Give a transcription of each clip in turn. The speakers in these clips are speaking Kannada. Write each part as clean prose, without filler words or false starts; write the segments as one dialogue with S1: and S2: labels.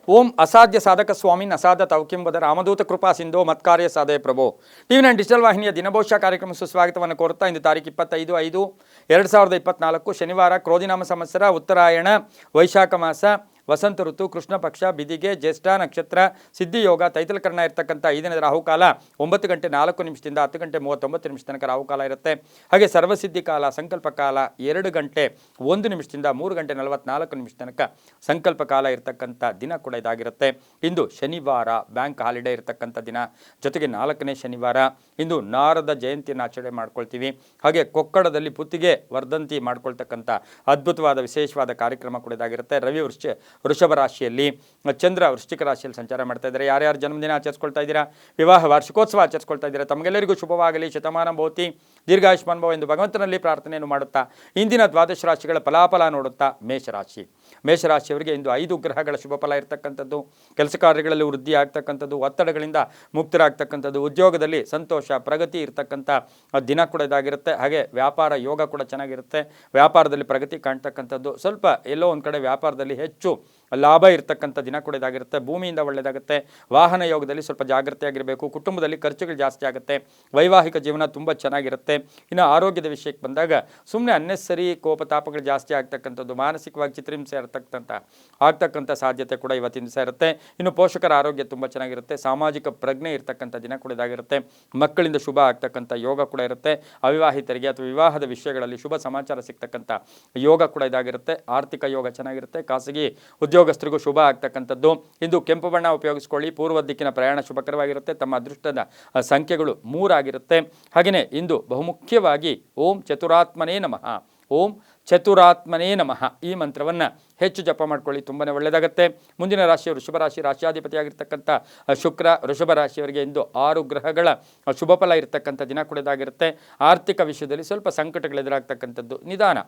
S1: ಓಂ ಅಸಾಧ್ಯ ಸಾಧಕ ಸ್ವಾಮಿನ್ ಅಸಾಧ್ಯ ತವಕಿಂಬದ ರಾಮದೂತ ಕೃಪಾ ಸಿಂಧೋ ಮತ್ಕಾರ್ಯ ಸಾಧಯ ಪ್ರಭೋ. ಟಿವಿ9 ಡಿಜಿಟಲ್ ವಾಹಿನಿಯ ದಿನಭವಿಷ್ಯ ಕಾರ್ಯಕ್ರಮ ಸುಸ್ವಾಗತವನ್ನು ಕೋರುತ್ತಾ ಇಂದು ತಾರೀಕು 25/5/2024 ಶನಿವಾರ, ಕ್ರೋಧಿನಾಮ ಸಂವತ್ಸರ, ಉತ್ತರಾಯಣ, ವೈಶಾಖ ಮಾಸ, ವಸಂತ ಋತು, ಕೃಷ್ಣ ಪಕ್ಷ, ಬಿದಿಗೆ, ಜ್ಯೇಷ್ಠ ನಕ್ಷತ್ರ, ಸಿದ್ಧಿಯೋಗ, ತೈತಲಕರಣ ಇರತಕ್ಕಂಥ ಈ ದಿನದ ರಾಹುಕಾಲ 9 ಗಂಟೆ 4 ನಿಮಿಷದಿಂದ 10 ಗಂಟೆ 39 ನಿಮಿಷ ತನಕ ರಾಹುಕಾಲ ಇರುತ್ತೆ. ಹಾಗೆ ಸರ್ವಸಿದ್ಧಿ ಕಾಲ, ಸಂಕಲ್ಪ ಕಾಲ 2 ಗಂಟೆ 1 ನಿಮಿಷದಿಂದ 3 ಗಂಟೆ 44 ನಿಮಿಷ ತನಕ ಸಂಕಲ್ಪ ಕಾಲ ಇರತಕ್ಕಂಥ ದಿನ ಕೂಡ ಇದಾಗಿರುತ್ತೆ. ಇಂದು ಶನಿವಾರ, ಬ್ಯಾಂಕ್ ಹಾಲಿಡೇ ಇರತಕ್ಕಂಥ ದಿನ, ಜೊತೆಗೆ 4ನೇ ಶನಿವಾರ. ಇಂದು ನಾರದ ಜಯಂತಿಯನ್ನು ಆಚರಣೆ ಮಾಡ್ಕೊಳ್ತೀವಿ. ಹಾಗೆ ಕೊಕ್ಕಡದಲ್ಲಿ ಪುತ್ತಿಗೆ ವರ್ಧಂತಿ ಮಾಡ್ಕೊಳ್ತಕ್ಕಂಥ ಅದ್ಭುತವಾದ ವಿಶೇಷವಾದ ಕಾರ್ಯಕ್ರಮ ಕೂಡ ಇದಾಗಿರುತ್ತೆ. ರವಿ ವೃಷಭ ರಾಶಿಯಲ್ಲಿ, ಚಂದ್ರ ವೃಶ್ಚಿಕ ರಾಶಿಯಲ್ಲಿ ಸಂಚಾರ ಮಾಡ್ತಾ ಇದ್ದಾರೆ. ಯಾರ್ಯಾರು ಜನ್ಮದಿನ ಆಚರಿಸ್ಕೊಳ್ತಾ ಇದ್ದೀರಾ, ವಿವಾಹ ವಾರ್ಷಿಕೋತ್ಸವ ಆಚರಿಸ್ಕೊಳ್ತಾ ಇದ್ದೀರಾ, ತಮಗೆಲ್ಲರಿಗೂ ಶುಭವಾಗಲಿ, ಶತಮಾನ ಭವತಿ, ದೀರ್ಘಾಯುಷ್ಮಾನ್ ಭವ ಎಂದು ಭಗವಂತನಲ್ಲಿ ಪ್ರಾರ್ಥನೆಯನ್ನು ಮಾಡುತ್ತಾ ಇಂದಿನ ದ್ವಾದಶ ರಾಶಿಗಳ ಫಲಾಫಲ ನೋಡುತ್ತಾ ಮೇಷರಾಶಿಯವರಿಗೆ ಇಂದು 5 ಗ್ರಹಗಳ ಶುಭ ಫಲ ಇರತಕ್ಕಂಥದ್ದು. ಕೆಲಸ ಕಾರ್ಯಗಳಲ್ಲಿ ವೃದ್ಧಿ ಆಗ್ತಕ್ಕಂಥದ್ದು, ಒತ್ತಡಗಳಿಂದ ಮುಕ್ತರಾಗ್ತಕ್ಕಂಥದ್ದು, ಉದ್ಯೋಗದಲ್ಲಿ ಸಂತೋಷ ಪ್ರಗತಿ ಇರತಕ್ಕಂಥ ದಿನ ಕೂಡ ಇದಾಗಿರುತ್ತೆ. ಹಾಗೆ ವ್ಯಾಪಾರ ಯೋಗ ಕೂಡ ಚೆನ್ನಾಗಿರುತ್ತೆ. ವ್ಯಾಪಾರದಲ್ಲಿ ಪ್ರಗತಿ ಕಾಣ್ತಕ್ಕಂಥದ್ದು, ಸ್ವಲ್ಪ ಎಲ್ಲೋ ಒಂದು ಕಡೆ ವ್ಯಾಪಾರದಲ್ಲಿ ಹೆಚ್ಚು ಲಾಭ ಇರತಕ್ಕಂಥ ದಿನ ಕೂಡ ಇದಾಗಿರುತ್ತೆ. ಭೂಮಿಯಿಂದ ಒಳ್ಳೆಯದಾಗುತ್ತೆ. ವಾಹನ ಯೋಗದಲ್ಲಿ ಸ್ವಲ್ಪ ಜಾಗೃತಿಯಾಗಿರಬೇಕು. ಕುಟುಂಬದಲ್ಲಿ ಖರ್ಚುಗಳು ಜಾಸ್ತಿ ಆಗುತ್ತೆ. ವೈವಾಹಿಕ ಜೀವನ ತುಂಬ ಚೆನ್ನಾಗಿರುತ್ತೆ. ಇನ್ನು ಆರೋಗ್ಯದ ವಿಷಯಕ್ಕೆ ಬಂದಾಗ ಸುಮ್ಮನೆ ಅನ್ನೆಸರಿ ಕೋಪತಾಪಗಳು ಜಾಸ್ತಿ ಆಗ್ತಕ್ಕಂಥದ್ದು, ಮಾನಸಿಕವಾಗಿ ಚಿತ್ರಹಿಂಸೆ ಆಗ್ತಕ್ಕಂಥ ಸಾಧ್ಯತೆ ಕೂಡ ಇವತ್ತಿನ ದಿವಸ ಇರುತ್ತೆ. ಇನ್ನು ಪೋಷಕರ ಆರೋಗ್ಯ ತುಂಬ ಚೆನ್ನಾಗಿರುತ್ತೆ. ಸಾಮಾಜಿಕ ಪ್ರಜ್ಞೆ ಇರತಕ್ಕಂಥ ದಿನ ಕೂಡ ಇದಾಗಿರುತ್ತೆ. ಮಕ್ಕಳಿಂದ ಶುಭ ಆಗ್ತಕ್ಕಂಥ ಯೋಗ ಕೂಡ ಇರುತ್ತೆ. ಅವಿವಾಹಿತರಿಗೆ ಅಥವಾ ವಿವಾಹದ ವಿಷಯಗಳಲ್ಲಿ ಶುಭ ಸಮಾಚಾರ ಸಿಗ್ತಕ್ಕಂಥ ಯೋಗ ಕೂಡ ಇದಾಗಿರುತ್ತೆ. ಆರ್ಥಿಕ ಯೋಗ ಚೆನ್ನಾಗಿರುತ್ತೆ. ಖಾಸಗಿ ಉದ್ಯೋಗಸ್ಥರಿಗೂ ಶುಭ ಆಗ್ತಕ್ಕಂಥದ್ದು. ಇಂದು ಕೆಂಪು ಬಣ್ಣ ಉಪಯೋಗಿಸ್ಕೊಳ್ಳಿ. ಪೂರ್ವ ದಿಕ್ಕಿನ ಪ್ರಯಾಣ ಶುಭಕರವಾಗಿರುತ್ತೆ. ತಮ್ಮ ಅದೃಷ್ಟದ ಸಂಖ್ಯೆಗಳು 3 ಆಗಿರುತ್ತೆ. ಹಾಗೆಯೇ ಇಂದು ಬಹುಮುಖ್ಯವಾಗಿ ಓಂ ಚತುರಾತ್ಮನೇ ನಮಃ, ಓಂ ಚತುರಾತ್ಮನೇ ನಮಃ ಈ ಮಂತ್ರವನ್ನು ಹೆಚ್ಚು ಜಪ ಮಾಡ್ಕೊಳ್ಳಿ, ತುಂಬಾ ಒಳ್ಳೆಯದಾಗುತ್ತೆ. ಮುಂದಿನ ರಾಶಿಯು ವೃಷಭ ರಾಶಿ. ರಾಶಿಯಾಧಿಪತಿಯಾಗಿರ್ತಕ್ಕಂಥ ಶುಕ್ರ ವೃಷಭ ರಾಶಿಯವರಿಗೆ ಇಂದು 6 ಗ್ರಹಗಳ ಶುಭ ಫಲ ಇರತಕ್ಕಂಥ ದಿನ ಕೂಡ ಇದಾಗಿರುತ್ತೆ. ಆರ್ಥಿಕ ವಿಷಯದಲ್ಲಿ ಸ್ವಲ್ಪ ಸಂಕಟಗಳು ಎದುರಾಗ್ತಕ್ಕಂಥದ್ದು, ನಿಧಾನ.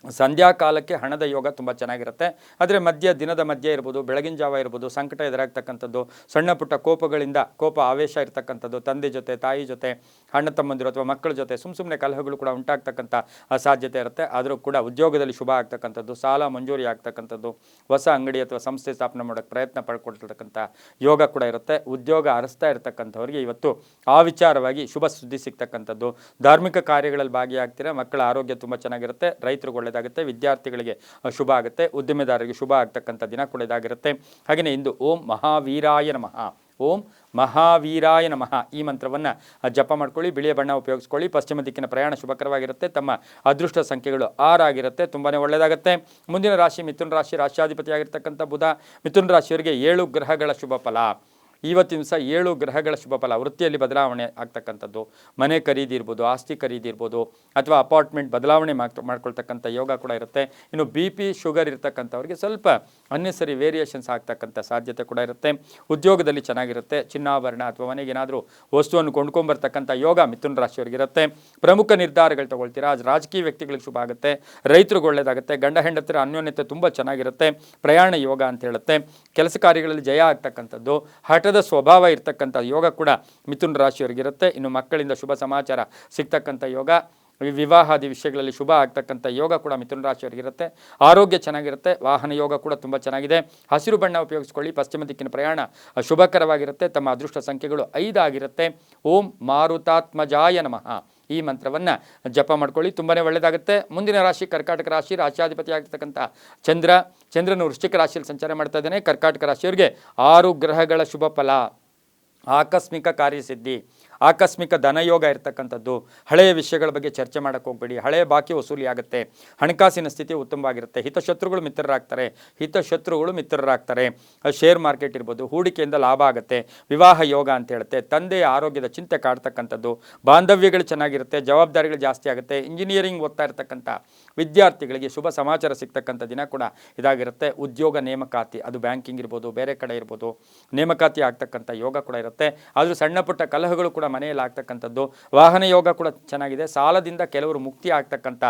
S1: ಸಂಧ್ಯಾಕಾಲಕ್ಕೆ ಹಣದ ಯೋಗ ತುಂಬ ಚೆನ್ನಾಗಿರುತ್ತೆ. ಆದರೆ ದಿನದ ಮಧ್ಯೆ ಇರ್ಬೋದು, ಬೆಳಗಿನ ಜಾವ ಇರ್ಬೋದು, ಸಂಕಟ ಎದುರಾಗ್ತಕ್ಕಂಥದ್ದು, ಸಣ್ಣ ಪುಟ್ಟ ಕೋಪ ಆವೇಶ ಇರತಕ್ಕಂಥದ್ದು, ತಂದೆ ಜೊತೆ, ತಾಯಿ ಜೊತೆ, ಅಣ್ಣ ತಮ್ಮಂದಿರು ಅಥವಾ ಮಕ್ಕಳ ಜೊತೆ ಸುಮ್ಮನೆ ಕಲಹಗಳು ಕೂಡ ಉಂಟಾಗ್ತಕ್ಕಂಥ ಸಾಧ್ಯತೆ ಇರುತ್ತೆ. ಆದರೂ ಕೂಡ ಉದ್ಯೋಗದಲ್ಲಿ ಶುಭ ಆಗ್ತಕ್ಕಂಥದ್ದು, ಸಾಲ ಮಂಜೂರಿ ಆಗ್ತಕ್ಕಂಥದ್ದು, ಹೊಸ ಅಂಗಡಿ ಅಥವಾ ಸಂಸ್ಥೆ ಸ್ಥಾಪನೆ ಮಾಡೋಕ್ಕೆ ಪ್ರಯತ್ನ ಪಡ್ಕೊಳ್ತಕ್ಕಂಥ ಯೋಗ ಕೂಡ ಇರುತ್ತೆ. ಉದ್ಯೋಗ ಅರಸ್ತಾ ಇರತಕ್ಕಂಥವ್ರಿಗೆ ಇವತ್ತು ಆ ವಿಚಾರವಾಗಿ ಶುಭ ಸುದ್ದಿ ಸಿಗ್ತಕ್ಕಂಥದ್ದು. ಧಾರ್ಮಿಕ ಕಾರ್ಯಗಳಲ್ಲಿ ಭಾಗಿಯಾಗ್ತೀರಾ. ಮಕ್ಕಳ ಆರೋಗ್ಯ ತುಂಬ ಚೆನ್ನಾಗಿರುತ್ತೆ. ರೈತರು ಒಳ್ಳೆಯದಾಗುತ್ತೆ. ವಿದ್ಯಾರ್ಥಿಗಳಿಗೆ ಶುಭ ಆಗುತ್ತೆ. ಉದ್ದಿಮೆದಾರರಿಗೆ ಶುಭ ಆಗ್ತಕ್ಕಂಥ ದಿನ ಕೂಡ ಇದಾಗಿರುತ್ತೆ. ಹಾಗೆಯೇ ಇಂದು ಓಂ ಮಹಾವೀರಾಯ ನಮಃ, ಓಂ ಮಹಾವೀರಾಯ ನಮಃ ಈ ಮಂತ್ರವನ್ನು ಜಪ ಮಾಡ್ಕೊಳ್ಳಿ. ಬಿಳಿಯ ಬಣ್ಣ ಉಪಯೋಗಿಸ್ಕೊಳ್ಳಿ. ಪಶ್ಚಿಮ ದಿಕ್ಕಿನ ಪ್ರಯಾಣ ಶುಭಕರವಾಗಿರುತ್ತೆ. ತಮ್ಮ ಅದೃಷ್ಟ ಸಂಖ್ಯೆಗಳು 6 ಆಗಿರುತ್ತೆ. ತುಂಬಾ ಒಳ್ಳೆಯದಾಗುತ್ತೆ. ಮುಂದಿನ ರಾಶಿ ಮಿಥುನ ರಾಶಿ. ರಾಶಿಯಾಧಿಪತಿಯಾಗಿರ್ತಕ್ಕಂಥ ಬುಧ. ಮಿಥುನ ರಾಶಿಯವರಿಗೆ 7 ಗ್ರಹಗಳ ಶುಭ ಫಲ. ಇವತ್ತಿನ ದಿವಸ 7 ಗ್ರಹಗಳ ಶುಭ ಫಲ. ವೃತ್ತಿಯಲ್ಲಿ ಬದಲಾವಣೆ ಆಗ್ತಕ್ಕಂಥದ್ದು, ಮನೆ ಖರೀದಿ ಇರ್ಬೋದು, ಆಸ್ತಿ ಖರೀದಿ ಇರ್ಬೋದು, ಅಥವಾ ಅಪಾರ್ಟ್ಮೆಂಟ್ ಬದಲಾವಣೆ ಮಾಡ್ಕೊಳ್ತಕ್ಕಂಥ ಯೋಗ ಕೂಡ ಇರುತ್ತೆ. ಇನ್ನು BP ಶುಗರ್ ಇರ್ತಕ್ಕಂಥವ್ರಿಗೆ ಸ್ವಲ್ಪ ಅನ್ನೆಸರಿ ವೇರಿಯೇಷನ್ಸ್ ಆಗ್ತಕ್ಕಂಥ ಸಾಧ್ಯತೆ ಕೂಡ ಇರುತ್ತೆ. ಉದ್ಯೋಗದಲ್ಲಿ ಚೆನ್ನಾಗಿರುತ್ತೆ. ಚಿನ್ನಾಭರಣ ಅಥವಾ ಮನೆಗೇನಾದರೂ ವಸ್ತುವನ್ನು ಕೊಂಡ್ಕೊಂಬರ್ತಕ್ಕಂಥ ಯೋಗ ಮಿಥುನ ರಾಶಿಯವರಿಗಿರುತ್ತೆ. ಪ್ರಮುಖ ನಿರ್ಧಾರಗಳು ತಗೊಳ್ತೀರಾ. ರಾಜಕೀಯ ವ್ಯಕ್ತಿಗಳಿಗೆ ಶುಭ ಆಗುತ್ತೆ. ರೈತರಿಗೆ ಒಳ್ಳೆಯದಾಗುತ್ತೆ. ಗಂಡ ಹೆಂಡತಿರ ಅನ್ಯೋನ್ಯತೆ ತುಂಬ ಚೆನ್ನಾಗಿರುತ್ತೆ. ಪ್ರಯಾಣ ಯೋಗ ಅಂತ ಹೇಳುತ್ತೆ. ಕೆಲಸ ಕಾರ್ಯಗಳಲ್ಲಿ ಜಯ ಆಗ್ತಕ್ಕಂಥದ್ದು, ಹಠದ ಸ್ವಭಾವ ಇರ್ತಕ್ಕಂಥ ಯೋಗ ಕೂಡ ಮಿಥುನ ರಾಶಿಯವರಿಗಿರುತ್ತೆ. ಇನ್ನು ಮಕ್ಕಳಿಂದ ಶುಭ ಸಮಾಚಾರ ಸಿಗ್ತಕ್ಕಂಥ ಯೋಗ, ವಿವಾಹಾದಿ ವಿಷಯಗಳಲ್ಲಿ ಶುಭ ಆಗ್ತಕ್ಕಂಥ ಯೋಗ ಕೂಡ ಮಿಥುನ ರಾಶಿಯವರಿಗಿರುತ್ತೆ. ಆರೋಗ್ಯ ಚೆನ್ನಾಗಿರುತ್ತೆ. ವಾಹನ ಯೋಗ ಕೂಡ ತುಂಬ ಚೆನ್ನಾಗಿದೆ. ಹಸಿರು ಬಣ್ಣ ಉಪಯೋಗಿಸ್ಕೊಳ್ಳಿ. ಪಶ್ಚಿಮ ದಿಕ್ಕಿನ ಪ್ರಯಾಣ ಶುಭಕರವಾಗಿರುತ್ತೆ. ತಮ್ಮ ಅದೃಷ್ಟ ಸಂಖ್ಯೆಗಳು 5 ಆಗಿರುತ್ತೆ. ಓಂ ಮಾರುತಾತ್ಮಜಾಯ ನಮಃ ಈ ಮಂತ್ರವನ್ನು ಜಪ ಮಾಡ್ಕೊಳ್ಳಿ. ತುಂಬಾ ಒಳ್ಳೆಯದಾಗುತ್ತೆ. ಮುಂದಿನ ರಾಶಿ ಕರ್ಕಾಟಕ ರಾಶಿ. ರಾಶಿಯಾಧಿಪತಿ ಆಗಿರ್ತಕ್ಕಂಥ ಚಂದ್ರನು ವೃಶ್ಚಿಕ ರಾಶಿಯಲ್ಲಿ ಸಂಚಾರ ಮಾಡ್ತಾ ಇದ್ದಾನೆ. ಕರ್ಕಾಟಕ ರಾಶಿಯವರಿಗೆ 6 ಗ್ರಹಗಳ ಶುಭ ಫಲ. ಆಕಸ್ಮಿಕ ಕಾರ್ಯಸಿದ್ಧಿ, ಆಕಸ್ಮಿಕ ಧನಯೋಗ ಇರತಕ್ಕಂಥದ್ದು. ಹಳೆಯ ವಿಷಯಗಳ ಬಗ್ಗೆ ಚರ್ಚೆ ಮಾಡೋಕ್ಕೆ ಹೋಗಬೇಡಿ. ಹಳೆಯ ಬಾಕಿ ವಸೂಲಿ ಆಗುತ್ತೆ. ಹಣಕಾಸಿನ ಸ್ಥಿತಿ ಉತ್ತಮವಾಗಿರುತ್ತೆ. ಹಿತಶತ್ರುಗಳು ಮಿತ್ರರಾಗ್ತಾರೆ. ಶೇರ್ ಮಾರ್ಕೆಟ್ ಇರ್ಬೋದು, ಹೂಡಿಕೆಯಿಂದ ಲಾಭ ಆಗುತ್ತೆ. ವಿವಾಹ ಯೋಗ ಅಂತ ಹೇಳುತ್ತೆ. ತಂದೆಯ ಆರೋಗ್ಯದ ಚಿಂತೆ ಕಾಡ್ತಕ್ಕಂಥದ್ದು, ಬಾಂಧವ್ಯಗಳು ಚೆನ್ನಾಗಿರುತ್ತೆ. ಜವಾಬ್ದಾರಿಗಳು ಜಾಸ್ತಿ ಆಗುತ್ತೆ. ಇಂಜಿನಿಯರಿಂಗ್ ಓದ್ತಾ ಇರತಕ್ಕಂಥ ವಿದ್ಯಾರ್ಥಿಗಳಿಗೆ ಶುಭ ಸಮಾಚಾರ ಸಿಗ್ತಕ್ಕಂಥ ದಿನ ಕೂಡ ಇದಾಗಿರುತ್ತೆ. ಉದ್ಯೋಗ ನೇಮಕಾತಿ, ಅದು ಬ್ಯಾಂಕಿಂಗ್ ಇರ್ಬೋದು, ಬೇರೆ ಕಡೆ ಇರ್ಬೋದು, ನೇಮಕಾತಿ ಆಗ್ತಕ್ಕಂಥ ಯೋಗ ಕೂಡ ಇರುತ್ತೆ. ಆದರೂ ಸಣ್ಣ ಪುಟ್ಟ ಕಲಹಗಳು ಕೂಡ ಮನೆಯಲ್ಲಿ ಆಗ್ತಕ್ಕಂಥದ್ದು. ವಾಹನ ಯೋಗ ಕೂಡ ಚೆನ್ನಾಗಿದೆ. ಸಾಲದಿಂದ ಕೆಲವರು ಮುಕ್ತಿ ಆಗ್ತಕ್ಕಂಥ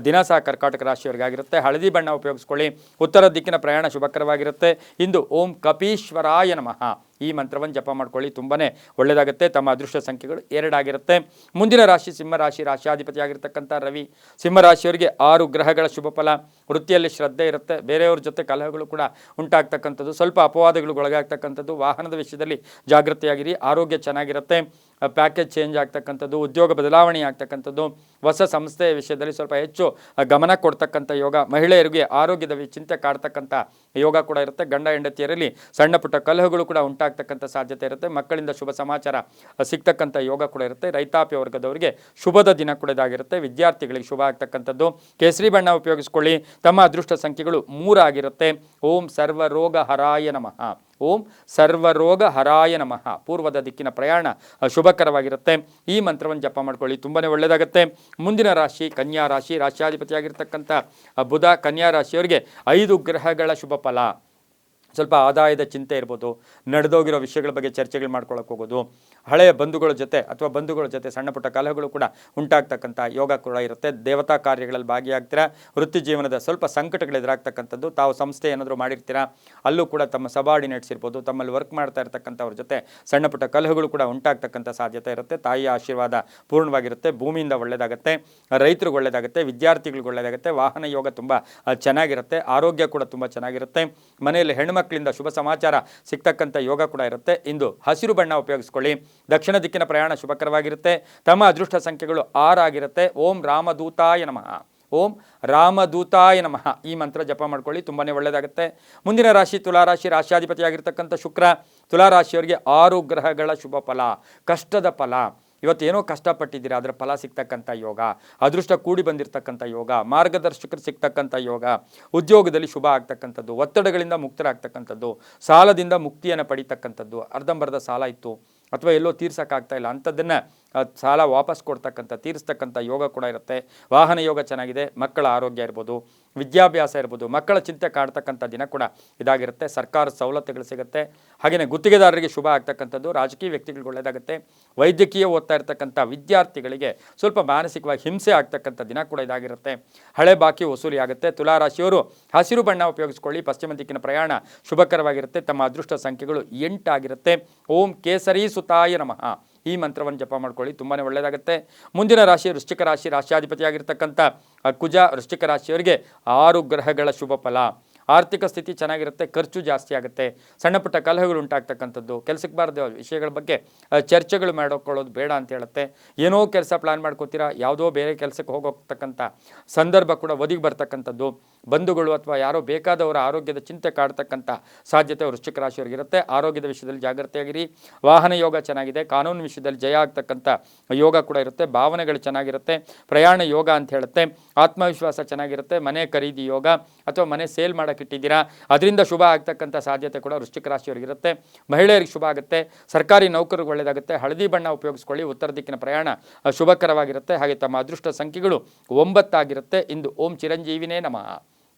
S1: ದಿನ ಸಹ ಕರ್ಕಾಟಕ ರಾಶಿಯವರಿಗಾಗಿರುತ್ತೆ. ಹಳದಿ ಬಣ್ಣ ಉಪಯೋಗಿಸ್ಕೊಳ್ಳಿ. ಉತ್ತರ ದಿಕ್ಕಿನ ಪ್ರಯಾಣ ಶುಭಕರವಾಗಿರುತ್ತೆ. ಇಂದು ಓಂ ಕಪೀಶ್ವರಾಯ ನಮಃ ಈ ಮಂತ್ರವನ್ನು ಜಪ ಮಾಡ್ಕೊಳ್ಳಿ. ತುಂಬಾ ಒಳ್ಳೆಯದಾಗುತ್ತೆ. ತಮ್ಮ ಅದೃಷ್ಟ ಸಂಖ್ಯೆಗಳು 2 ಆಗಿರುತ್ತೆ. ಮುಂದಿನ ರಾಶಿ ಸಿಂಹರಾಶಿ. ರಾಶಿಯಾಧಿಪತಿಯಾಗಿರ್ತಕ್ಕಂಥ ರವಿ. ಸಿಂಹರಾಶಿಯವರಿಗೆ 6 ಗ್ರಹಗಳ ಶುಭ ಫಲ. ವೃತ್ತಿಯಲ್ಲಿ ಶ್ರದ್ಧೆ ಇರುತ್ತೆ, ಬೇರೆಯವ್ರ ಜೊತೆ ಕಲಹಗಳು ಕೂಡ ಉಂಟಾಗ್ತಕ್ಕಂಥದ್ದು, ಸ್ವಲ್ಪ ಅಪವಾದಗಳಿಗೆ ಒಳಗಾಗ್ತಕ್ಕಂಥದ್ದು, ವಾಹನದ ವಿಷಯದಲ್ಲಿ ಜಾಗೃತಿಯಾಗಿರಿ. ಆರೋಗ್ಯ ಚೆನ್ನಾಗಿರುತ್ತೆ, ಪ್ಯಾಕೇಜ್ ಚೇಂಜ್ ಆಗ್ತಕ್ಕಂಥದ್ದು, ಉದ್ಯೋಗ ಬದಲಾವಣೆ ಆಗ್ತಕ್ಕಂಥದ್ದು, ಹೊಸ ಸಂಸ್ಥೆಯ ವಿಷಯದಲ್ಲಿ ಸ್ವಲ್ಪ ಹೆಚ್ಚು ಗಮನ ಕೊಡ್ತಕ್ಕಂಥ ಯೋಗ. ಮಹಿಳೆಯರಿಗೆ ಆರೋಗ್ಯದ ಚಿಂತೆ ಕಾಡ್ತಕ್ಕಂಥ ಯೋಗ ಕೂಡ ಇರುತ್ತೆ. ಗಂಡ ಹೆಂಡತಿಯರಲ್ಲಿ ಸಣ್ಣ ಪುಟ್ಟ ಕಲಹಗಳು ಕೂಡ ಉಂಟಾಗ್ತಕ್ಕಂಥ ಸಾಧ್ಯತೆ ಇರುತ್ತೆ. ಮಕ್ಕಳಿಂದ ಶುಭ ಸಮಾಚಾರ ಸಿಗ್ತಕ್ಕಂಥ ಯೋಗ ಕೂಡ ಇರುತ್ತೆ. ರೈತಾಪಿ ವರ್ಗದವರಿಗೆ ಶುಭದ ದಿನ ಕೂಡ ಇದಾಗಿರುತ್ತೆ. ವಿದ್ಯಾರ್ಥಿಗಳಿಗೆ ಶುಭ ಆಗ್ತಕ್ಕಂಥದ್ದು. ಕೇಸರಿ ಬಣ್ಣ ಉಪಯೋಗಿಸ್ಕೊಳ್ಳಿ. ತಮ್ಮ ಅದೃಷ್ಟ ಸಂಖ್ಯೆಗಳು 3 ಆಗಿರುತ್ತೆ. ಓಂ ಸರ್ವರೋಗ ಹರಾಯ ನಮಃ. ಓಂ ಸರ್ವರೋಗ ಹರಾಯ ನಮಃ. ಪೂರ್ವದ ದಿಕ್ಕಿನ ಪ್ರಯಾಣ ಶುಭಕರವಾಗಿರುತ್ತೆ. ಈ ಮಂತ್ರವನ್ನು ಜಪ ಮಾಡ್ಕೊಳ್ಳಿ, ತುಂಬಾ ಒಳ್ಳೆಯದಾಗುತ್ತೆ. ಮುಂದಿನ ರಾಶಿ ಕನ್ಯಾ ರಾಶಿ. ರಾಶಿಯಾಧಿಪತಿಯಾಗಿರ್ತಕ್ಕಂಥ ಬುಧ ಕನ್ಯಾ ರಾಶಿಯವರಿಗೆ 5 ಗ್ರಹಗಳ ಶುಭ ಫಲ. ಸ್ವಲ್ಪ ಆದಾಯದ ಚಿಂತೆ ಇರ್ಬೋದು, ನಡೆದೋಗಿರೋ ವಿಷಯಗಳ ಬಗ್ಗೆ ಚರ್ಚೆಗಳು ಮಾಡ್ಕೊಳ್ಳೋಕೆ ಹೋಗೋದು, ಹಳೆಯ ಬಂಧುಗಳ ಜೊತೆ ಅಥವಾ ಬಂಧುಗಳ ಜೊತೆ ಸಣ್ಣ ಪುಟ್ಟ ಕಲಹಗಳು ಕೂಡ ಉಂಟಾಗ್ತಕ್ಕಂಥ ಯೋಗ ಕೂಡ ಇರುತ್ತೆ. ದೇವತಾ ಕಾರ್ಯಗಳಲ್ಲಿ ಭಾಗಿಯಾಗ್ತೀರಾ. ವೃತ್ತಿ ಜೀವನದ ಸ್ವಲ್ಪ ಸಂಕಟಗಳು ಎದುರಾಗ್ತಕ್ಕಂಥದ್ದು. ತಾವು ಸಂಸ್ಥೆ ಏನಾದರೂ ಮಾಡಿರ್ತೀರಾ, ಅಲ್ಲೂ ಕೂಡ ತಮ್ಮ ಸಬಾರ್ಡಿನೇಟ್ಸ್ ಇರ್ಬೋದು, ತಮ್ಮಲ್ಲಿ ವರ್ಕ್ ಮಾಡ್ತಾ ಇರ್ತಕ್ಕಂಥವ್ರ ಜೊತೆ ಸಣ್ಣ ಪುಟ್ಟ ಕಲಹಗಳು ಕೂಡ ಉಂಟಾಗ್ತಕ್ಕಂಥ ಸಾಧ್ಯತೆ ಇರುತ್ತೆ. ತಾಯಿಯ ಆಶೀರ್ವಾದ ಪೂರ್ಣವಾಗಿರುತ್ತೆ. ಭೂಮಿಯಿಂದ ಒಳ್ಳೆಯದಾಗುತ್ತೆ, ರೈತರಿಗೆ ಒಳ್ಳೆಯದಾಗುತ್ತೆ, ವಿದ್ಯಾರ್ಥಿಗಳಿಗೆ ಒಳ್ಳೆಯದಾಗುತ್ತೆ. ವಾಹನ ಯೋಗ ತುಂಬ ಚೆನ್ನಾಗಿರುತ್ತೆ. ಆರೋಗ್ಯ ಕೂಡ ತುಂಬ ಚೆನ್ನಾಗಿರುತ್ತೆ. ಮನೆಯಲ್ಲಿ ಹೆಣ್ಮಕ್ಳಿಂದ ಶುಭ ಸಮಾಚಾರ ಸಿಗ್ತಕ್ಕಂಥ ಯೋಗ ಕೂಡ ಇರುತ್ತೆ. ಇಂದು ಹಸಿರು ಬಣ್ಣ ಉಪಯೋಗಿಸ್ಕೊಳ್ಳಿ. ದಕ್ಷಿಣ ದಿಕ್ಕಿನ ಪ್ರಯಾಣ ಶುಭಕರವಾಗಿರುತ್ತೆ. ತಮ್ಮ ಅದೃಷ್ಟ ಸಂಖ್ಯೆಗಳು 6 ಆಗಿರುತ್ತೆ. ಓಂ ರಾಮದೂತಾಯ ನಮಃ. ಓಂ ರಾಮದೂತಾಯ ನಮಃ. ಈ ಮಂತ್ರ ಜಪ ಮಾಡ್ಕೊಳ್ಳಿ, ತುಂಬಾ ಒಳ್ಳೆಯದಾಗುತ್ತೆ. ಮುಂದಿನ ರಾಶಿ ತುಲಾರಾಶಿ. ರಾಶಿಯಾಧಿಪತಿಯಾಗಿರ್ತಕ್ಕಂಥ ಶುಕ್ರ ತುಲಾರಾಶಿಯವರಿಗೆ 6 ಗ್ರಹಗಳ ಶುಭ ಫಲ. ಕಷ್ಟದ ಫಲ. ಇವತ್ತೇನೋ ಕಷ್ಟಪಟ್ಟಿದ್ದೀರಾ, ಅದರ ಫಲ ಸಿಗ್ತಕ್ಕಂಥ ಯೋಗ. ಅದೃಷ್ಟ ಕೂಡಿ ಬಂದಿರತಕ್ಕಂಥ ಯೋಗ. ಮಾರ್ಗದರ್ಶಕರು ಸಿಗ್ತಕ್ಕಂಥ ಯೋಗ. ಉದ್ಯೋಗದಲ್ಲಿ ಶುಭ ಆಗ್ತಕ್ಕಂಥದ್ದು. ಒತ್ತಡಗಳಿಂದ ಮುಕ್ತರಾಗ್ತಕ್ಕಂಥದ್ದು. ಸಾಲದಿಂದ ಮುಕ್ತಿಯನ್ನು ಪಡಿತಕ್ಕಂಥದ್ದು. ಅರ್ಧಂಬರ್ಧ ಸಾಲ ಇತ್ತು ಅಥವಾ ಎಲ್ಲೋ ತೀರ್ಸೋಕ್ಕಾಗ್ತಾ ಇಲ್ಲ, ಅಂಥದ್ದನ್ನು ಸಾಲ ವಾಪಸ್ ಕೊಡ್ತಕ್ಕಂಥ ತೀರಿಸ್ತಕ್ಕಂಥ ಯೋಗ ಕೂಡ ಇರುತ್ತೆ. ವಾಹನ ಯೋಗ ಚೆನ್ನಾಗಿದೆ. ಮಕ್ಕಳ ಆರೋಗ್ಯ ಇರ್ಬೋದು, ವಿದ್ಯಾಭ್ಯಾಸ ಇರ್ಬೋದು, ಮಕ್ಕಳ ಚಿಂತೆ ಕಾಡ್ತಕ್ಕಂಥ ದಿನ ಕೂಡ ಇದಾಗಿರುತ್ತೆ. ಸರ್ಕಾರದ ಸವಲತ್ತುಗಳು ಸಿಗುತ್ತೆ. ಹಾಗೆಯೇ ಗುತ್ತಿಗೆದಾರರಿಗೆ ಶುಭ ಆಗ್ತಕ್ಕಂಥದ್ದು. ರಾಜಕೀಯ ವ್ಯಕ್ತಿಗಳಿಗೆ ಒಳ್ಳೆಯದಾಗುತ್ತೆ. ವೈದ್ಯಕೀಯ ಓದ್ತಾ ಇರ್ತಕ್ಕಂಥ ವಿದ್ಯಾರ್ಥಿಗಳಿಗೆ ಸ್ವಲ್ಪ ಮಾನಸಿಕವಾಗಿ ಹಿಂಸೆ ಆಗ್ತಕ್ಕಂಥ ದಿನ ಕೂಡ ಇದಾಗಿರುತ್ತೆ. ಹಳೆ ಬಾಕಿ ವಸೂಲಿ ಆಗುತ್ತೆ. ತುಲಾರಾಶಿಯವರು ಹಸಿರು ಬಣ್ಣ ಉಪಯೋಗಿಸ್ಕೊಳ್ಳಿ. ಪಶ್ಚಿಮ ದಿಕ್ಕಿನ ಪ್ರಯಾಣ ಶುಭಕರವಾಗಿರುತ್ತೆ. ತಮ್ಮ ಅದೃಷ್ಟ ಸಂಖ್ಯೆಗಳು 8 ಆಗಿರುತ್ತೆ. ಓಂ ಕೇಸರಿ ಸುತಾಯ ನಮಃ. ಈ ಮಂತ್ರವನ್ನು ಜಪ ಮಾಡ್ಕೊಳ್ಳಿ, ತುಂಬಾ ಒಳ್ಳೆಯದಾಗುತ್ತೆ. ಮುಂದಿನ ರಾಶಿ ವೃಶ್ಚಿಕ ರಾಶಿ. ರಾಶಿಯಾಧಿಪತಿಯಾಗಿರ್ತಕ್ಕಂಥ ಕುಜ ವೃಶ್ಚಿಕ ರಾಶಿಯವರಿಗೆ 6 ಗ್ರಹಗಳ ಶುಭ ಫಲ. ಆರ್ಥಿಕ ಸ್ಥಿತಿ ಚೆನ್ನಾಗಿರುತ್ತೆ. ಖರ್ಚು ಜಾಸ್ತಿ ಆಗುತ್ತೆ. ಸಣ್ಣ ಪುಟ್ಟ ಕಲಹಗಳು ಉಂಟಾಗ್ತಕ್ಕಂಥದ್ದು. ಕೆಲಸಕ್ಕೆ ಬಾರದೆ ವಿಷಯಗಳ ಬಗ್ಗೆ ಚರ್ಚೆಗಳು ಮಾಡ್ಕೊಳ್ಳೋದು ಬೇಡ ಅಂತ ಹೇಳುತ್ತೆ. ಏನೋ ಕೆಲಸ ಪ್ಲಾನ್ ಮಾಡ್ಕೋತೀರಾ, ಯಾವುದೋ ಬೇರೆ ಕೆಲಸಕ್ಕೆ ಹೋಗೋಗ್ತಕ್ಕಂಥ ಸಂದರ್ಭ ಕೂಡ ಒದಗಿ ಬರ್ತಕ್ಕಂಥದ್ದು. ಬಂಧುಗಳು ಅಥವಾ ಯಾರೋ ಬೇಕಾದವರ ಆರೋಗ್ಯದ ಚಿಂತೆ ಕಾಡ್ತಕ್ಕಂಥ ಸಾಧ್ಯತೆ ವೃಶ್ಚಿಕ ರಾಶಿಯವರಿಗಿರುತ್ತೆ. ಆರೋಗ್ಯದ ವಿಷಯದಲ್ಲಿ ಜಾಗೃತಿಯಾಗಿರಿ. ವಾಹನ ಯೋಗ ಚೆನ್ನಾಗಿದೆ. ಕಾನೂನು ವಿಷಯದಲ್ಲಿ ಜಯ ಆಗ್ತಕ್ಕಂಥ ಯೋಗ ಕೂಡ ಇರುತ್ತೆ. ಭಾವನೆಗಳು ಚೆನ್ನಾಗಿರುತ್ತೆ. ಪ್ರಯಾಣ ಯೋಗ ಅಂತ ಹೇಳುತ್ತೆ. ಆತ್ಮವಿಶ್ವಾಸ ಚೆನ್ನಾಗಿರುತ್ತೆ. ಮನೆ ಖರೀದಿ ಯೋಗ ಅಥವಾ ಮನೆ ಸೇಲ್ ಮಾಡೋಕ್ಕಿಟ್ಟಿದ್ದೀರಾ, ಅದರಿಂದ ಶುಭ ಆಗ್ತಕ್ಕಂಥ ಸಾಧ್ಯತೆ ಕೂಡ ವೃಶ್ಚಿಕ ರಾಶಿಯವರಿಗಿರುತ್ತೆ. ಮಹಿಳೆಯರಿಗೆ ಶುಭ ಆಗುತ್ತೆ. ಸರ್ಕಾರಿ ನೌಕರಿಗೆ ಒಳ್ಳೆಯದಾಗುತ್ತೆ. ಹಳದಿ ಬಣ್ಣ ಉಪಯೋಗಿಸ್ಕೊಳ್ಳಿ. ಉತ್ತರ ದಿಕ್ಕಿನ ಪ್ರಯಾಣ ಶುಭಕರವಾಗಿರುತ್ತೆ. ಹಾಗೆ ತಮ್ಮ ಅದೃಷ್ಟ ಸಂಖ್ಯೆಗಳು 9 ಆಗಿರುತ್ತೆ. ಇಂದು ಓಂ ಚಿರಂಜೀವಿನೇ ನಮಃ.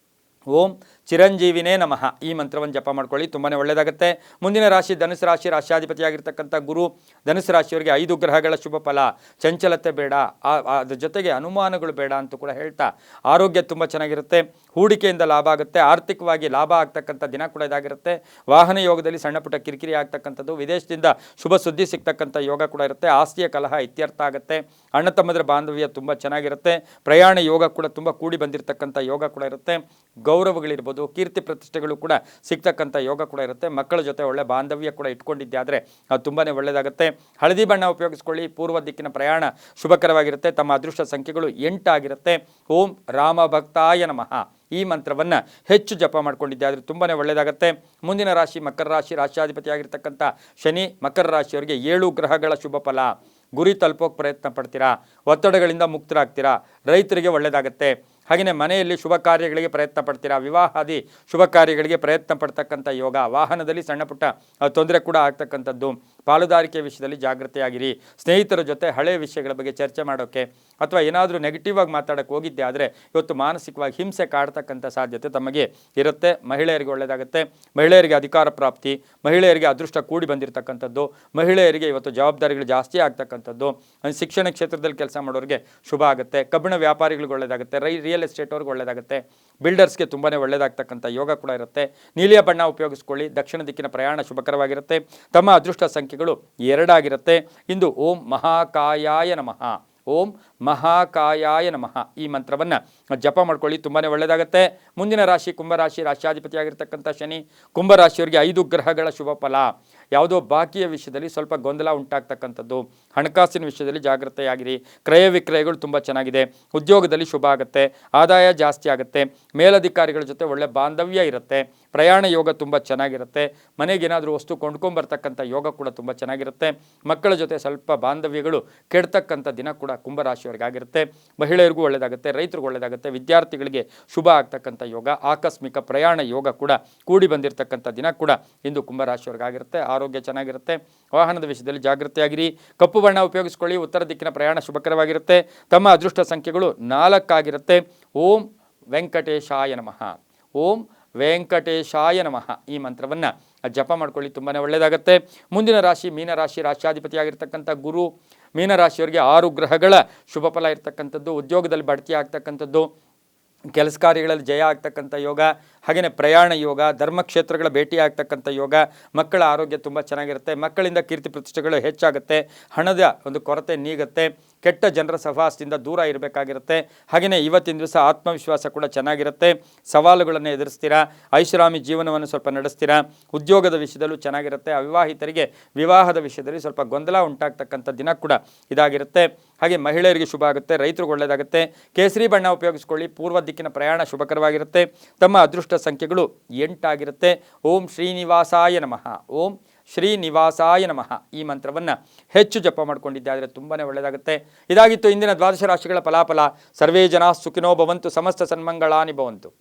S1: ಓಂ ಚಿರಂಜೀವಿನೇ ನಮಃ. ಈ ಮಂತ್ರವನ್ನು ಜಪ ಮಾಡ್ಕೊಳ್ಳಿ, ತುಂಬಾ ಒಳ್ಳೆಯದಾಗುತ್ತೆ. ಮುಂದಿನ ರಾಶಿ ಧನುಸು ರಾಶಿ. ರಾಶಿಯಾಧಿಪತಿಯಾಗಿರ್ತಕ್ಕಂಥ ಗುರು ಧನುಸು ರಾಶಿಯವರಿಗೆ 5 ಗ್ರಹಗಳ ಶುಭ ಫಲ. ಚಂಚಲತೆ ಬೇಡ, ಅದ್ರ ಜೊತೆಗೆ ಅನುಮಾನಗಳು ಬೇಡ ಅಂತ ಕೂಡ ಹೇಳ್ತಾ ಆರೋಗ್ಯ ತುಂಬ ಚೆನ್ನಾಗಿರುತ್ತೆ. ಹೂಡಿಕೆಯಿಂದ ಲಾಭ ಆಗುತ್ತೆ. ಆರ್ಥಿಕವಾಗಿ ಲಾಭ ಆಗ್ತಕ್ಕಂಥ ದಿನ ಕೂಡ ಇದಾಗಿರುತ್ತೆ. ವಾಹನ ಯೋಗದಲ್ಲಿ ಸಣ್ಣ ಪುಟ್ಟ ಕಿರಿಕಿರಿ ಆಗ್ತಕ್ಕಂಥದ್ದು. ವಿದೇಶದಿಂದ ಶುಭ ಸುದ್ದಿ ಸಿಗ್ತಕ್ಕಂಥ ಯೋಗ ಕೂಡ ಇರುತ್ತೆ. ಆಸ್ತಿಯ ಕಲಹ ಇತ್ಯರ್ಥ ಆಗುತ್ತೆ. ಅಣ್ಣ ತಮ್ಮದರ ಬಾಂಧವ್ಯ ತುಂಬ ಚೆನ್ನಾಗಿರುತ್ತೆ. ಪ್ರಯಾಣ ಯೋಗ ಕೂಡ ತುಂಬ ಕೂಡಿ ಬಂದಿರತಕ್ಕಂಥ ಯೋಗ ಕೂಡ ಇರುತ್ತೆ. ಗೌರವಗಳಿರ್ಬೋದು, ಕೀರ್ತಿ ಪ್ರತಿಷ್ಠೆಗಳು ಕೂಡ ಸಿಗ್ತಕ್ಕಂಥ ಯೋಗ ಕೂಡ ಇರುತ್ತೆ. ಮಕ್ಕಳ ಜೊತೆ ಒಳ್ಳೆ ಬಾಂಧವ್ಯ ಕೂಡ ಇಟ್ಕೊಂಡಿದ್ದೆ ಆದರೆ ಅದು ತುಂಬಾ ಒಳ್ಳೆಯದಾಗುತ್ತೆ. ಹಳದಿ ಬಣ್ಣ ಉಪಯೋಗಿಸ್ಕೊಳ್ಳಿ. ಪೂರ್ವ ದಿಕ್ಕಿನ ಪ್ರಯಾಣ ಶುಭಕರವಾಗಿರುತ್ತೆ. ತಮ್ಮ ಅದೃಷ್ಟ ಸಂಖ್ಯೆಗಳು 8 ಆಗಿರುತ್ತೆ. ಓಂ ರಾಮ ಭಕ್ತಾಯ ನಮಃ. ಈ ಮಂತ್ರವನ್ನು ಹೆಚ್ಚು ಜಪ ಮಾಡ್ಕೊಂಡಿದ್ದೆ ಆದರೆ ತುಂಬಾ ಒಳ್ಳೆಯದಾಗುತ್ತೆ. ಮುಂದಿನ ರಾಶಿ ಮಕರ ರಾಶಿ. ರಾಶಿಯಾಧಿಪತಿಯಾಗಿರ್ತಕ್ಕಂಥ ಶನಿ ಮಕರ ರಾಶಿಯವರಿಗೆ 7 ಗ್ರಹಗಳ ಶುಭ ಫಲ. ಗುರಿ ತಲುಪೋಕೆ ಪ್ರಯತ್ನ ಪಡ್ತೀರಾ. ಒತ್ತಡಗಳಿಂದ ಮುಕ್ತರಾಗ್ತೀರಾ. ರೈತರಿಗೆ ಒಳ್ಳೆಯದಾಗುತ್ತೆ. ಹಾಗೆಯೇ ಮನೆಯಲ್ಲಿ ಶುಭ ಕಾರ್ಯಗಳಿಗೆ ಪ್ರಯತ್ನ ಪಡ್ತೀರಾ. ವಿವಾಹಾದಿ ಶುಭ ಕಾರ್ಯಗಳಿಗೆ ಪ್ರಯತ್ನ ಪಡ್ತಕ್ಕಂಥ ಯೋಗ. ವಾಹನದಲ್ಲಿ ಸಣ್ಣ ಪುಟ್ಟ ತೊಂದರೆ ಕೂಡ ಆಗ್ತಕ್ಕಂಥದ್ದು. ಪಾಲುದಾರಿಕೆ ವಿಷಯದಲ್ಲಿ ಜಾಗೃತಿಯಾಗಿರಿ. ಸ್ನೇಹಿತರ ಜೊತೆ ಹಳೆಯ ವಿಷಯಗಳ ಬಗ್ಗೆ ಚರ್ಚೆ ಮಾಡೋಕ್ಕೆ ಅಥವಾ ಏನಾದರೂ ನೆಗೆಟಿವ್ ಆಗಿ ಮಾತಾಡೋಕ್ಕೆ ಹೋಗಿದ್ದೆ ಆದರೆ ಇವತ್ತು ಮಾನಸಿಕವಾಗಿ ಹಿಂಸೆ ಕಾಡ್ತಕ್ಕಂಥ ಸಾಧ್ಯತೆ ತಮಗೆ ಇರುತ್ತೆ. ಮಹಿಳೆಯರಿಗೆ ಒಳ್ಳೆಯದಾಗುತ್ತೆ. ಮಹಿಳೆಯರಿಗೆ ಅಧಿಕಾರ ಪ್ರಾಪ್ತಿ, ಮಹಿಳೆಯರಿಗೆ ಅದೃಷ್ಟ ಕೂಡಿ ಬಂದಿರತಕ್ಕಂಥದ್ದು, ಮಹಿಳೆಯರಿಗೆ ಇವತ್ತು ಜವಾಬ್ದಾರಿಗಳು ಜಾಸ್ತಿ ಆಗ್ತಕ್ಕಂಥದ್ದು. ಶಿಕ್ಷಣ ಕ್ಷೇತ್ರದಲ್ಲಿ ಕೆಲಸ ಮಾಡೋರಿಗೆ ಶುಭ ಆಗುತ್ತೆ. ಕಬ್ಬಿಣ ವ್ಯಾಪಾರಿಗಳಿಗೆ ಒಳ್ಳೆಯದಾಗುತ್ತೆ. ರಿಯಲ್ ಎಸ್ಟೇಟ್ ಅವ್ರಿಗೆ ಒಳ್ಳೆಯದಾಗುತ್ತೆ. ಬಿಲ್ಡರ್ಸ್ಗೆ ತುಂಬಾ ಒಳ್ಳೆಯದಾಗ್ತಕ್ಕಂಥ ಯೋಗ ಕೂಡ ಇರುತ್ತೆ. ನೀಲಿಯ ಬಣ್ಣ ಉಪಯೋಗಿಸ್ಕೊಳ್ಳಿ. ದಕ್ಷಿಣ ದಿಕ್ಕಿನ ಪ್ರಯಾಣ ಶುಭಕರವಾಗಿರುತ್ತೆ. ತಮ್ಮ ಅದೃಷ್ಟ ಸಂಖ್ಯೆಗಳು 2 ಆಗಿರುತ್ತೆ. ಇಂದು ಓಂ ಮಹಾಕಾಯಾಯ ನಮಃ. ಓಂ ಮಹಾಕಾಯಾಯ ನಮಃ ಈ ಮಂತ್ರವನ್ನು ಜಪ ಮಾಡ್ಕೊಳ್ಳಿ, ತುಂಬಾ ಒಳ್ಳೆಯದಾಗುತ್ತೆ. ಮುಂದಿನ ರಾಶಿ ಕುಂಭರಾಶಿ, ರಾಶ್ಯಾಧಿಪತಿಯಾಗಿರ್ತಕ್ಕಂಥ ಶನಿ. ಕುಂಭರಾಶಿಯವರಿಗೆ 5 ಗ್ರಹಗಳ ಶುಭ ಫಲ. ಯಾವುದೋ ಬಾಕಿಯ ವಿಷಯದಲ್ಲಿ ಸ್ವಲ್ಪ ಗೊಂದಲ ಉಂಟಾಗ್ತಕ್ಕಂಥದ್ದು, ಹಣಕಾಸಿನ ವಿಷಯದಲ್ಲಿ ಜಾಗ್ರತೆಯಾಗಿರಿ. ಕ್ರಯ ವಿಕ್ರಯಗಳು ತುಂಬ ಚೆನ್ನಾಗಿದೆ, ಉದ್ಯೋಗದಲ್ಲಿ ಶುಭ ಆಗುತ್ತೆ, ಆದಾಯ ಜಾಸ್ತಿ ಆಗುತ್ತೆ, ಮೇಲಧಿಕಾರಿಗಳ ಜೊತೆ ಒಳ್ಳೆ ಬಾಂಧವ್ಯ ಇರುತ್ತೆ, ಪ್ರಯಾಣ ಯೋಗ ತುಂಬ ಚೆನ್ನಾಗಿರುತ್ತೆ, ಮನೆಗೇನಾದರೂ ವಸ್ತು ಕೊಂಡ್ಕೊಂಬರ್ತಕ್ಕಂಥ ಯೋಗ ಕೂಡ ತುಂಬ ಚೆನ್ನಾಗಿರುತ್ತೆ, ಮಕ್ಕಳ ಜೊತೆ ಸ್ವಲ್ಪ ಬಾಂಧವ್ಯಗಳು ಕೆಡ್ತಕ್ಕಂಥ ದಿನ ಕೂಡ ಕುಂಭರಾಶಿಯವರಿಗೆ ಆಗಿರುತ್ತೆ. ಮಹಿಳೆಯರಿಗೂ ಒಳ್ಳೆಯದಾಗುತ್ತೆ, ರೈತರಿಗೂ ಒಳ್ಳೆಯದಾಗುತ್ತೆ, ವಿದ್ಯಾರ್ಥಿಗಳಿಗೆ ಶುಭ ಆಗ್ತಕ್ಕಂಥ ಯೋಗ, ಆಕಸ್ಮಿಕ ಪ್ರಯಾಣ ಯೋಗ ಕೂಡ ಕೂಡಿ ಬಂದಿರತಕ್ಕಂಥ ದಿನ ಕೂಡ ಇಂದು ಕುಂಭರಾಶಿಯವರಿಗೆ ಆಗಿರುತ್ತೆ. ಆರೋಗ್ಯ ಚೆನ್ನಾಗಿರುತ್ತೆ, ವಾಹನದ ವಿಷಯದಲ್ಲಿ ಜಾಗೃತಿಯಾಗಿರಿ, ಕಪ್ಪು ಬಣ್ಣ ಉಪಯೋಗಿಸ್ಕೊಳ್ಳಿ, ಉತ್ತರ ದಿಕ್ಕಿನ ಪ್ರಯಾಣ ಶುಭಕರವಾಗಿರುತ್ತೆ. ತಮ್ಮ ಅದೃಷ್ಟ ಸಂಖ್ಯೆಗಳು 4 ಆಗಿರುತ್ತೆ. ಓಂ ವೆಂಕಟೇಶಾಯ ನಮಃ, ಓಂ ವೆಂಕಟೇಶಾಯ ನಮಃ ಈ ಮಂತ್ರವನ್ನು ಜಪ ಮಾಡ್ಕೊಳ್ಳಿ, ತುಂಬಾ ಒಳ್ಳೆಯದಾಗುತ್ತೆ. ಮುಂದಿನ ರಾಶಿ ಮೀನರಾಶಿ, ರಾಶ್ಯಾಧಿಪತಿಯಾಗಿರ್ತಕ್ಕಂಥ ಗುರು. ಮೀನರಾಶಿಯವರಿಗೆ 6 ಗ್ರಹಗಳ ಶುಭ ಫಲ ಇರ್ತಕ್ಕಂಥದ್ದು, ಉದ್ಯೋಗದಲ್ಲಿ ಬಡ್ತಿ ಆಗ್ತಕ್ಕಂಥದ್ದು, ಕೆಲಸ ಕಾರ್ಯಗಳಲ್ಲಿ ಜಯ ಆಗ್ತಕ್ಕಂಥ ಯೋಗ, ಹಾಗೆಯೇ ಪ್ರಯಾಣ ಯೋಗ, ಧರ್ಮಕ್ಷೇತ್ರಗಳ ಭೇಟಿ ಆಗ್ತಕ್ಕಂಥ ಯೋಗ, ಮಕ್ಕಳ ಆರೋಗ್ಯ ತುಂಬ ಚೆನ್ನಾಗಿರುತ್ತೆ, ಮಕ್ಕಳಿಂದ ಕೀರ್ತಿ ಪ್ರತಿಷ್ಠೆಗಳು ಹೆಚ್ಚಾಗುತ್ತೆ, ಹಣದ ಒಂದು ಕೊರತೆ ನೀಗುತ್ತೆ, ಕೆಟ್ಟ ಜನರ ಸಹವಾಸದಿಂದ ದೂರ ಇರಬೇಕಾಗಿರುತ್ತೆ. ಹಾಗೆಯೇ ಇವತ್ತಿನ ದಿವಸ ಆತ್ಮವಿಶ್ವಾಸ ಕೂಡ ಚೆನ್ನಾಗಿರುತ್ತೆ, ಸವಾಲುಗಳನ್ನು ಎದುರಿಸ್ತೀರಾ, ಐಷಾರಾಮಿ ಜೀವನವನ್ನು ಸ್ವಲ್ಪ ನಡೆಸ್ತೀರಾ, ಉದ್ಯೋಗದ ವಿಷಯದಲ್ಲೂ ಚೆನ್ನಾಗಿರುತ್ತೆ. ಅವಿವಾಹಿತರಿಗೆ ವಿವಾಹದ ವಿಷಯದಲ್ಲಿ ಸ್ವಲ್ಪ ಗೊಂದಲ ಉಂಟಾಗ್ತಕ್ಕಂಥ ದಿನ ಕೂಡ ಇದಾಗಿರುತ್ತೆ. ಹಾಗೆ ಮಹಿಳೆಯರಿಗೆ ಶುಭ ಆಗುತ್ತೆ, ರೈತರಿಗೆ ಒಳ್ಳೆಯದಾಗುತ್ತೆ. ಕೇಸರಿ ಬಣ್ಣ ಉಪಯೋಗಿಸ್ಕೊಳ್ಳಿ, ಪೂರ್ವ ದಿಕ್ಕಿನ ಪ್ರಯಾಣ ಶುಭಕರವಾಗಿರುತ್ತೆ. ತಮ್ಮ ಅದೃಷ್ಟ ಸಂಖ್ಯೆಗಳು 8 ಆಗಿರುತ್ತೆ. ಓಂ ಶ್ರೀನಿವಾಸಾಯ ನಮಃ, ಓಂ ಶ್ರೀನಿವಾಸಾಯ ನಮಃ ಈ ಮಂತ್ರವನ್ನು ಹೆಚ್ಚು ಜಪ ಮಾಡ್ಕೊಂಡಿದ್ದಾದರೆ ತುಂಬಾ ಒಳ್ಳೆಯದಾಗುತ್ತೆ. ಇದಾಗಿತ್ತು ಇಂದಿನ ದ್ವಾದಶ ರಾಶಿಗಳ ಫಲಾಫಲ. ಸರ್ವೇ ಜನಾಃ ಸುಖಿನೋ ಭವಂತು, ಸಮಸ್ತ ಸನ್ಮಂಗಳಾನಿ ಭವಂತು.